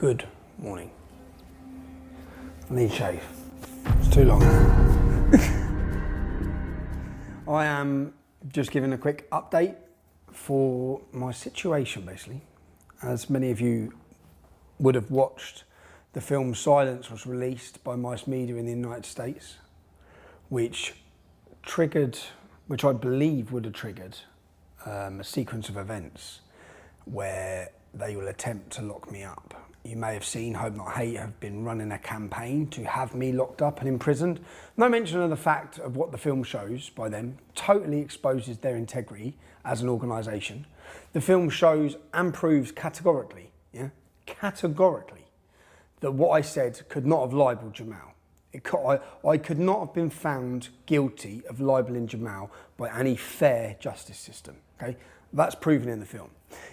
Good morning. I need a shave. It's too long. I am just giving a quick update for my situation, basically. As many of you would have watched, the film Silence was released by Mice Media in the United States, which I believe would have triggered a sequence of events where they will attempt to lock me up. You may have seen Hope Not Hate have been running a campaign to have me locked up and imprisoned. No mention of the fact of what the film shows by them totally exposes their integrity as an organisation. The film shows and proves categorically, that what I said could not have libelled Jamal. I could not have been found guilty of libelling Jamal by any fair justice system, okay? That's proven in the film.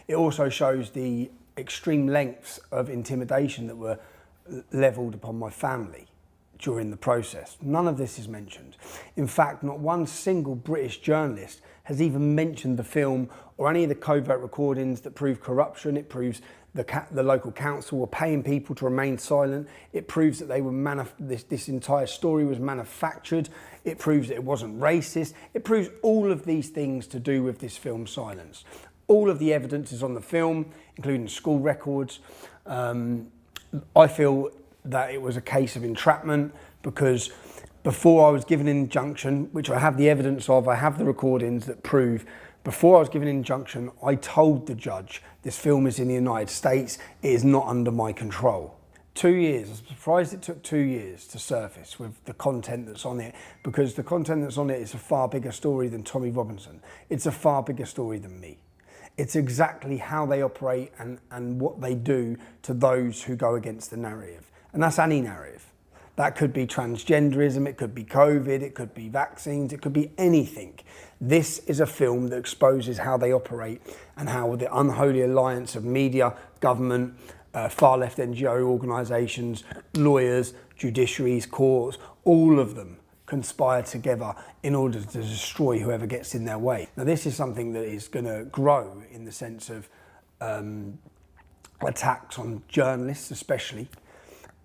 It also shows the extreme lengths of intimidation that were levelled upon my family during the process. None of this is mentioned. In fact, not one single British journalist has even mentioned the film or any of the covert recordings that prove corruption. It proves the local council were paying people to remain silent. It proves that they were this entire story was manufactured. It proves that it wasn't racist. It proves all of these things to do with this film Silence. All of the evidence is on the film, including school records. I feel that it was a case of entrapment because before I was given an injunction, which I have the evidence of, I have the recordings that prove, before I was given an injunction, I told the judge, this film is in the United States, it is not under my control. 2 years, I'm surprised it took 2 years to surface with the content that's on it, because the content that's on it is a far bigger story than Tommy Robinson. It's a far bigger story than me. It's exactly how they operate and what they do to those who go against the narrative. And that's any narrative. That could be transgenderism, it could be COVID, it could be vaccines, it could be anything. This is a film that exposes how they operate and how the unholy alliance of media, government, far left NGO organisations, lawyers, judiciaries, courts, all of them conspire together in order to destroy whoever gets in their way. Now, this is something that is going to grow in the sense of attacks on journalists, especially.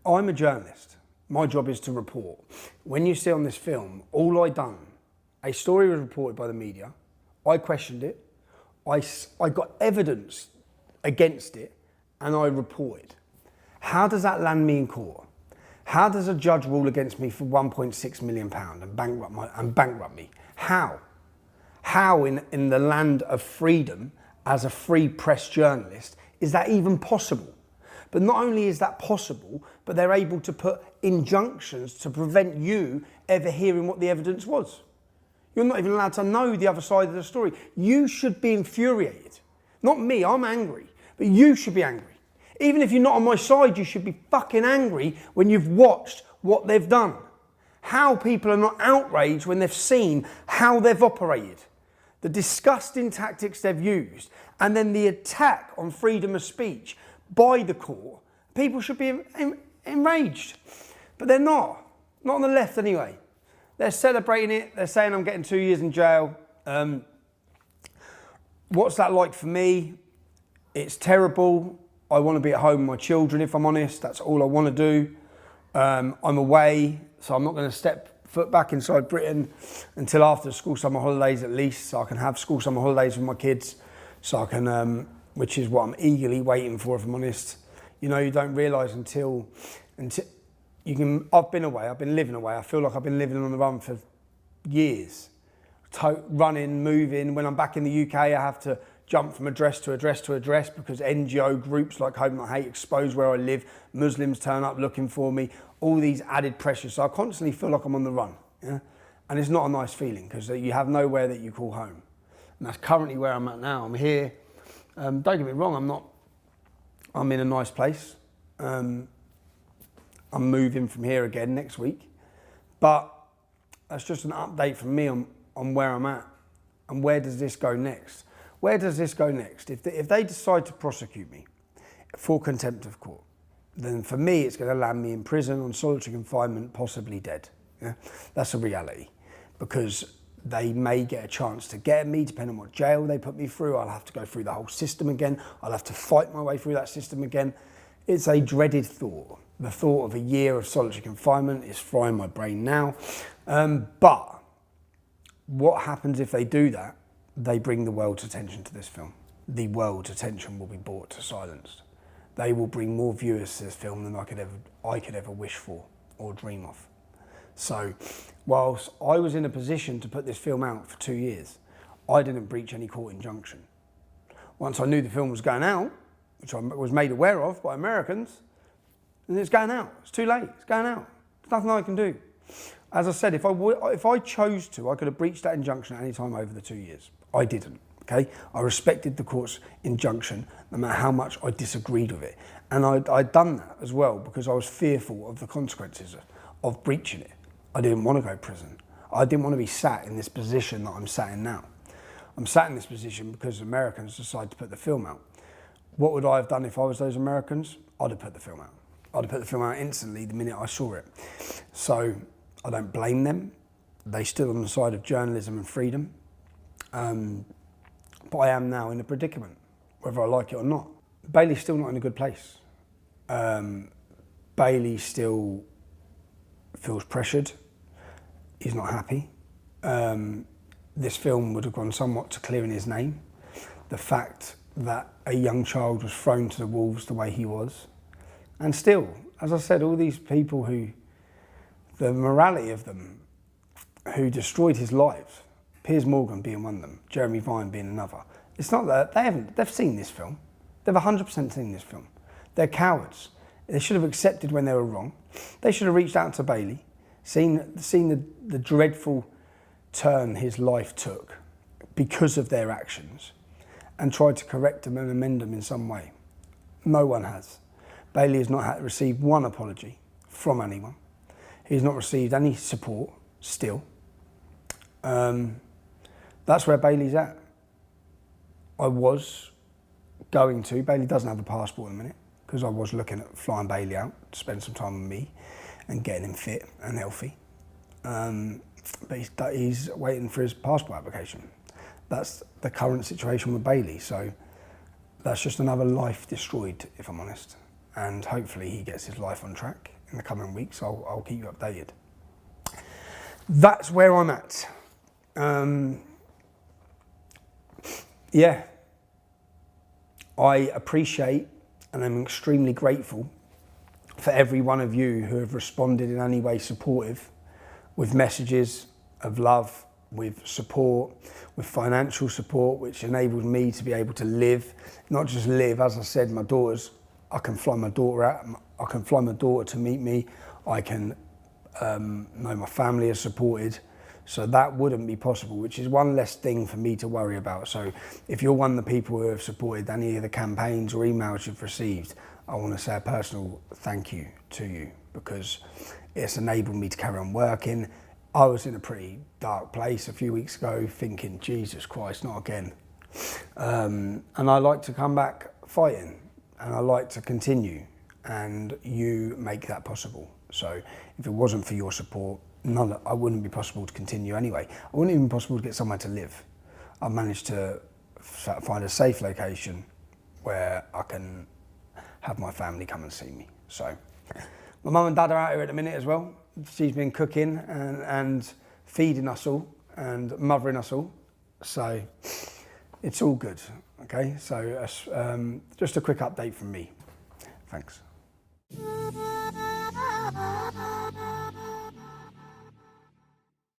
I'm a journalist. My job is to report. When you see on this film, all I done, a story was reported by the media, I questioned it, I got evidence against it, and I reported. How does that land me in court? How does a judge rule against me for £1.6 million and bankrupt me? How? How in the land of freedom, as a free press journalist, is that even possible? But not only is that possible, but they're able to put injunctions to prevent you ever hearing what the evidence was. You're not even allowed to know the other side of the story. You should be infuriated. Not me, I'm angry, but you should be angry. Even if you're not on my side, you should be fucking angry when you've watched what they've done. How people are not outraged when they've seen how they've operated. The disgusting tactics they've used, and then the attack on freedom of speech by the court. People should be enraged, but they're not. Not on the left anyway. They're celebrating it. They're saying I'm getting 2 years in jail. What's that like for me? It's terrible. I want to be at home with my children, if I'm honest. That's all I want to do. I'm away, so I'm not going to step foot back inside Britain until after school summer holidays at least, so I can have school summer holidays with my kids, so I can, which is what I'm eagerly waiting for, if I'm honest. You know, you don't realise until you can. I've been away. I've been living away. I feel like I've been living on the run for years, running, moving. When I'm back in the UK, I have to jump from address to address to address because NGO groups like Hope Not Hate expose where I live. Muslims turn up looking for me. All these added pressures. So I constantly feel like I'm on the run. Yeah? And it's not a nice feeling because you have nowhere that you call home. And that's currently where I'm at now. I'm here. Don't get me wrong, I'm not. I'm in a nice place. I'm moving from here again next week. But that's just an update from me on where I'm at and where does this go next. Where does this go next? If they decide to prosecute me for contempt of court, then for me, it's going to land me in prison on solitary confinement, possibly dead. Yeah? That's a reality because they may get a chance to get me, depending on what jail they put me through. I'll have to go through the whole system again. I'll have to fight my way through that system again. It's a dreaded thought. The thought of a year of solitary confinement is frying my brain now. But what happens if they do that? They bring the world's attention to this film. The world's attention will be brought to silence. They will bring more viewers to this film than I could ever wish for or dream of. So, whilst I was in a position to put this film out for 2 years, I didn't breach any court injunction. Once I knew the film was going out, which I was made aware of by Americans, and it's going out. It's too late. It's going out. There's nothing I can do. As I said, if I chose to, I could have breached that injunction at any time over the 2 years. I didn't. Okay, I respected the court's injunction, no matter how much I disagreed with it, and I'd done that as well because I was fearful of the consequences of breaching it. I didn't want to go to prison. I didn't want to be sat in this position that I'm sat in now. I'm sat in this position because Americans decided to put the film out. What would I have done if I was those Americans? I'd have put the film out. I'd have put the film out instantly the minute I saw it. So I don't blame them. They stood on the side of journalism and freedom. But I am now in a predicament, whether I like it or not. Bailey's still not in a good place. Bailey still feels pressured. He's not happy. This film would have gone somewhat to clearing his name. The fact that a young child was thrown to the wolves the way he was. And still, as I said, all these people the morality of them, who destroyed his life, Piers Morgan being one of them, Jeremy Vine being another. It's not that, they've seen this film. They've 100% seen this film. They're cowards. They should have accepted when they were wrong. They should have reached out to Bailey, seen the dreadful turn his life took because of their actions, and tried to correct them and amend them in some way. No one has. Bailey has not received one apology from anyone. He's not received any support still. That's where Bailey's at. I was going to. Bailey doesn't have a passport in a minute because I was looking at flying Bailey out to spend some time with me and getting him fit and healthy. But he's waiting for his passport application. That's the current situation with Bailey. So that's just another life destroyed, if I'm honest. And hopefully he gets his life on track in the coming weeks. I'll keep you updated. That's where I'm at. Yeah, I appreciate and I'm extremely grateful for every one of you who have responded in any way supportive, with messages of love, with support, with financial support, which enables me to be able to live, not just live, as I said, my daughters, I can fly my daughter out, I can fly my daughter to meet me, I can know my family is supported. So that wouldn't be possible, which is one less thing for me to worry about. So if you're one of the people who have supported any of the campaigns or emails you've received, I want to say a personal thank you to you, because it's enabled me to carry on working. I was in a pretty dark place a few weeks ago thinking, Jesus Christ, not again. And I like to come back fighting, and I like to continue, and you make that possible. So if it wasn't for your support, I wouldn't be possible to continue anyway. I wouldn't even be possible to get somewhere to live. I've managed to find a safe location where I can have my family come and see me. So my mum and dad are out here at the minute as well. She's been cooking and feeding us all and mothering us all. So it's all good, okay? So just a quick update from me. Thanks.